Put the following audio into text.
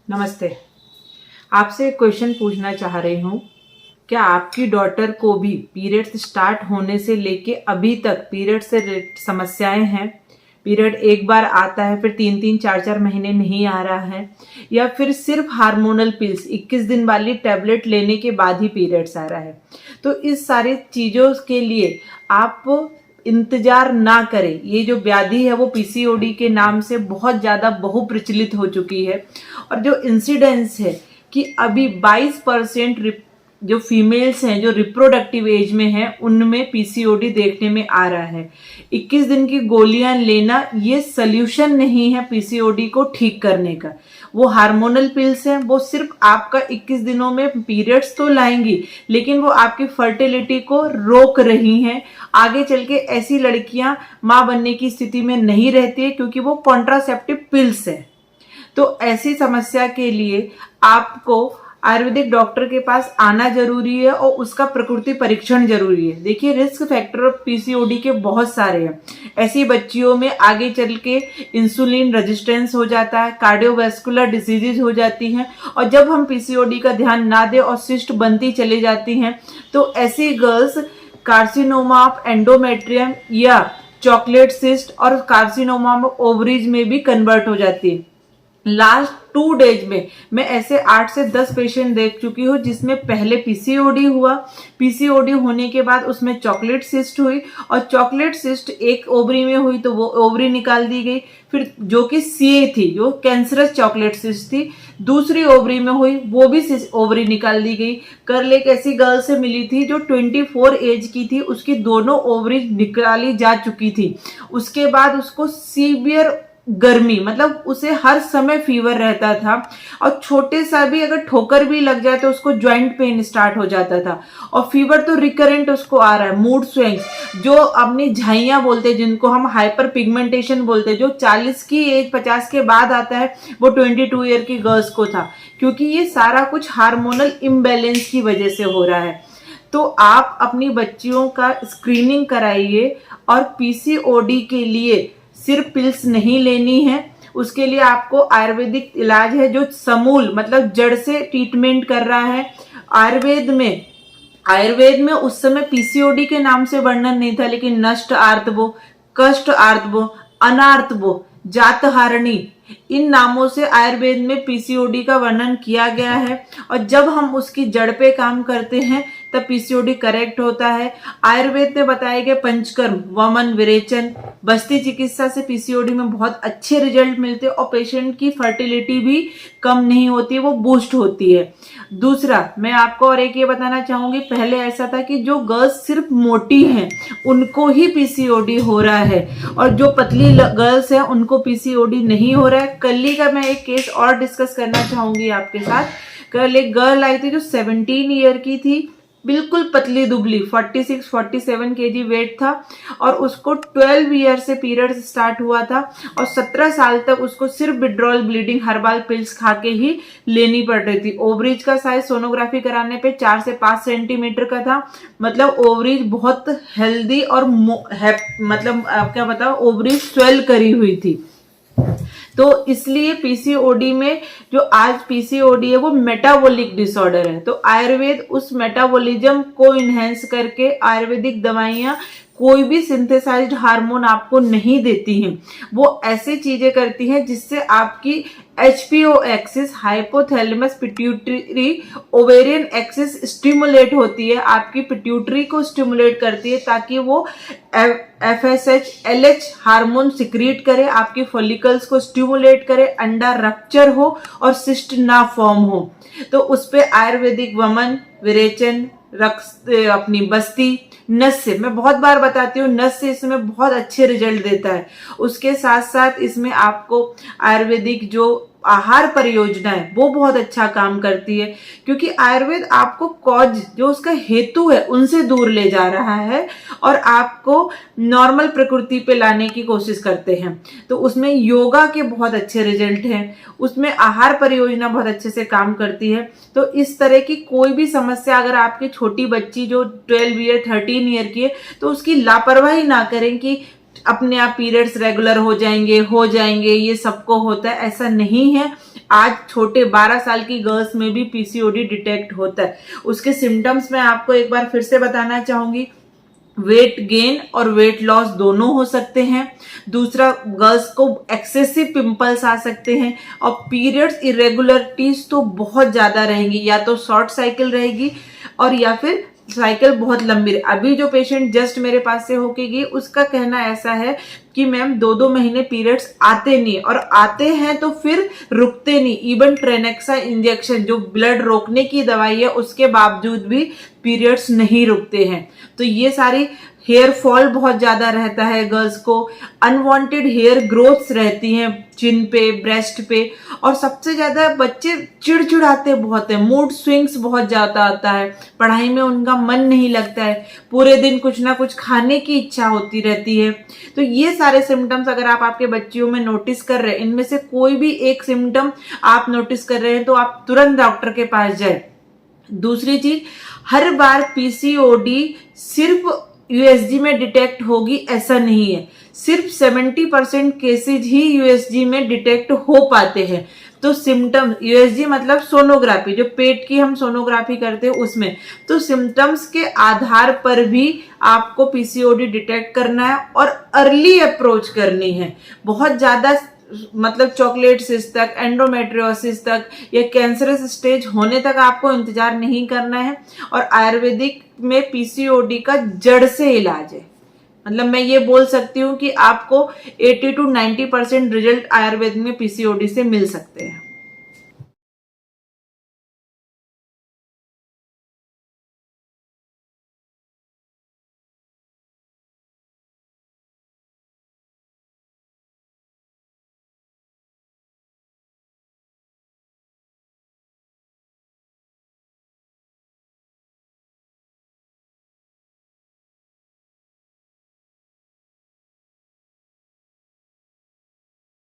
नमस्ते। आपसे एक क्वेश्चन पूछना चाह रही हूँ। क्या आपकी डॉटर को भी पीरियड्स स्टार्ट होने से लेके अभी तक पीरियड से समस्याएं हैं? पीरियड एक बार आता है फिर 3-3 4-4 महीने नहीं आ रहा है, या फिर सिर्फ हार्मोनल पिल्स 21 दिन वाली टैबलेट लेने के बाद ही पीरियड्स आ रहा है? तो इस सारी चीज़ों के लिए आप इंतजार ना करें। ये जो व्याधि है वो पीसीओडी के नाम से बहुत ज़्यादा बहुप्रचलित हो चुकी है, और जो इंसिडेंस है कि अभी 22% जो फीमेल्स हैं जो रिप्रोडक्टिव एज में हैं उनमें पीसीओडी देखने में आ रहा है। 21 दिन की गोलियां लेना ये सल्यूशन नहीं है पीसीओडी को ठीक करने का। वो हार्मोनल पिल्स हैं, वो सिर्फ आपका 21 दिनों में पीरियड्स तो लाएंगी, लेकिन वो आपकी फर्टिलिटी को रोक रही हैं। आगे चल के ऐसी लड़कियां मां बनने की स्थिति में नहीं रहती है, क्योंकि वो कॉन्ट्रासेप्टिव पिल्स है। तो ऐसी समस्या के लिए आपको आयुर्वेदिक डॉक्टर के पास आना जरूरी है और उसका प्रकृति परीक्षण जरूरी है। देखिए, रिस्क फैक्टर पीसीओडी के बहुत सारे हैं। ऐसी बच्चियों में आगे चल के इंसुलिन रेजिस्टेंस हो जाता है, कार्डियोवैस्कुलर डिसीजेज हो जाती हैं, और जब हम पीसीओडी का ध्यान ना दें और सिस्ट बनती चली जाती हैं, तो ऐसी गर्ल्स कार्सिनोमा ऑफ एंडोमेट्रियम या चॉकलेट सिस्ट और कार्सिनोमा ऑफ ओवरीज में भी कन्वर्ट हो जाती है। लास्ट 2 डेज में मैं ऐसे 8 से 10 पेशेंट देख चुकी हूँ जिसमें पहले पीसीओडी हुआ, पीसीओडी होने के बाद उसमें चॉकलेट सिस्ट हुई, और चॉकलेट सिस्ट एक ओवरी में हुई तो वो ओवरी निकाल दी गई। फिर जो कि सीए थी, जो कैंसरस चॉकलेट सिस्ट थी, दूसरी ओवरी में हुई, वो भी ओवरी निकाल दी गई। कल एक ऐसी गर्ल से मिली थी जो 24 एज की थी, उसकी दोनों ओवरी निकाली जा चुकी थी। उसके बाद उसको सीवियर गर्मी, मतलब उसे हर समय फीवर रहता था, और छोटे सा भी अगर ठोकर भी लग जाए तो उसको ज्वाइंट पेन स्टार्ट हो जाता था, और फीवर तो रिकरेंट उसको आ रहा है। मूड स्विंग्स, जो अपनी झाइयां बोलते हैं, जिनको हम हाइपर पिगमेंटेशन बोलते हैं, जो 40 की एज 50 के बाद आता है, वो 22 ईयर की गर्ल्स को था, क्योंकि ये सारा कुछ हार्मोनल इम्बैलेंस की वजह से हो रहा है। तो आप अपनी बच्चियों का स्क्रीनिंग कराइए, और पीसीओडी के लिए सिर्फ पिल्स नहीं लेनी है। उसके लिए आपको आयुर्वेदिक इलाज है जो समूल मतलब जड़ से ट्रीटमेंट कर रहा है। आयुर्वेद में उस समय पीसीओडी के नाम से वर्णन नहीं था, लेकिन नष्ट आर्तवो, कष्ट आर्तवो, अनार्तवो, जातहारणी, इन नामों से आयुर्वेद में पीसीओडी का वर्णन किया गया है, और जब हम उसकी जड़ पे काम करते हैं तब पीसीओडी करेक्ट होता है। आयुर्वेद में बताए गए पंचकर्म, वमन, विरेचन, बस्ती चिकित्सा से पीसीओडी में बहुत अच्छे रिजल्ट मिलते हैं, और पेशेंट की फर्टिलिटी भी कम नहीं होती है, वो बूस्ट होती है। दूसरा, मैं आपको और एक ये बताना चाहूंगी, पहले ऐसा था कि जो गर्ल्स सिर्फ मोटी हैं उनको ही पीसीओडी हो रहा है, और जो पतली गर्ल्स हैं उनको पीसीओडी नहीं हो रहा है। कल ही का मैं एक केस और डिस्कस करना चाहूंगी आपके साथ। कल एक गर्ल आई थी जो 17 ईयर की थी, बिल्कुल पतली दुबली, 46-47 केजी वेट था, और उसको 12 ईयर से पीरियड स्टार्ट हुआ था, और 17 साल तक उसको सिर्फ विड्रॉल ब्लीडिंग हर्बल पिल्स खा के ही लेनी पड़ रही थी। ओवरीज का साइज सोनोग्राफी कराने पे 4 से 5 सेंटीमीटर का था, मतलब ओवरीज बहुत हेल्दी और मतलब क्या बताओ, ओवरीज स्वेल करी हुई थी। तो इसलिए पीसीओडी में, जो आज पीसीओडी है वो मेटाबॉलिक डिसऑर्डर है, तो आयुर्वेद उस मेटाबॉलिज्म को इनहेंस करके आयुर्वेदिक दवाइयां कोई भी सिंथेसाइज्ड हार्मोन आपको नहीं देती हैं। वो ऐसी चीजें करती हैं जिससे आपकी HBO axis, hypothalamus pituitary ovarian axis stimulate होती है, आपकी पिट्यूटरी को स्टिमुलेट करती है, ताकि वो एफएसएच एलएच हार्मोन सिक्रीट करे, आपकी फॉलिकल्स को स्टिमुलेट करे, अंडा रप्चर हो और सिस्ट ना फॉर्म हो। तो उस पे आयुर्वेदिक वमन, विरेचन, अपनी बस्ती, नस से, मैं बहुत बार बताती हूँ, नस से इसमें बहुत अच्छे रिजल्ट देता है। उसके साथ साथ इसमें आपको आयुर्वेदिक जो आहार परियोजना है वो बहुत अच्छा काम करती है, क्योंकि आयुर्वेद आपको कॉज, जो उसका हेतु है, उनसे दूर ले जा रहा है और आपको नॉर्मल प्रकृति पे लाने की कोशिश करते हैं। तो उसमें योगा के बहुत अच्छे रिजल्ट हैं, उसमें आहार परियोजना बहुत अच्छे से काम करती है। तो इस तरह की कोई भी समस्या, अगर आपकी छोटी बच्ची जो 12 ईयर 13 ईयर की है, तो उसकी लापरवाही ना करें कि अपने आप पीरियड्स रेगुलर हो जाएंगे, ये सबको होता है, ऐसा नहीं है। आज छोटे 12 साल की गर्ल्स में भी पीसीओडी डिटेक्ट होता है। उसके सिम्टम्स मैं आपको एक बार फिर से बताना चाहूंगी। वेट गेन और वेट लॉस दोनों हो सकते हैं। दूसरा, गर्ल्स को एक्सेसिव पिंपल्स आ सकते हैं। और पीरियड्स इरेगुलरिटीज तो बहुत ज्यादा रहेंगी, या तो शॉर्ट साइकिल रहेगी और या फिर साइकिल बहुत लंबी रहे। अभी जो पेशेंट जस्ट मेरे पास से होके गई, उसका कहना ऐसा है कि मैम 2-2 महीने पीरियड्स आते नहीं, और आते हैं तो फिर रुकते नहीं। इवन ट्रेनेक्सा इंजेक्शन जो ब्लड रोकने की दवाई है, उसके बावजूद भी पीरियड्स नहीं रुकते हैं। तो ये सारी हेयर फॉल बहुत ज्यादा रहता है गर्ल्स को, अनवांटेड हेयर ग्रोथ्स रहती हैं चिन पे, ब्रेस्ट पे, और सबसे ज्यादा बच्चे चिड़चिड़ाते बहुत है, मूड स्विंग्स बहुत ज्यादा आता है, पढ़ाई में उनका मन नहीं लगता है, पूरे दिन कुछ ना कुछ खाने की इच्छा होती रहती है। तो ये सारे सिम्टम्स अगर आप आपके बच्चियों में नोटिस कर रहे हैं, इनमें से कोई भी एक सिम्टम आप नोटिस कर रहे हैं, तो आप तुरंत डॉक्टर के पास जाए। दूसरी चीज, हर बार पीसीओडी सिर्फ यूएसजी में डिटेक्ट होगी ऐसा नहीं है। सिर्फ 70% केसेज ही यूएसजी में डिटेक्ट हो पाते हैं। तो सिम्टम, यूएसजी मतलब सोनोग्राफी, जो पेट की हम सोनोग्राफी करते हैं उसमें, तो सिम्टम्स के आधार पर भी आपको पीसीओडी डिटेक्ट करना है और अर्ली अप्रोच करनी है। बहुत ज्यादा मतलब चॉकलेट सिस्ट तक, एंडोमेट्रियोसिस तक या कैंसरस स्टेज होने तक आपको इंतजार नहीं करना है। और आयुर्वेदिक में पीसीओडी का जड़ से इलाज है। मतलब मैं ये बोल सकती हूँ कि आपको 80 to 90% रिजल्ट आयुर्वेद में पीसीओडी से मिल सकते हैं।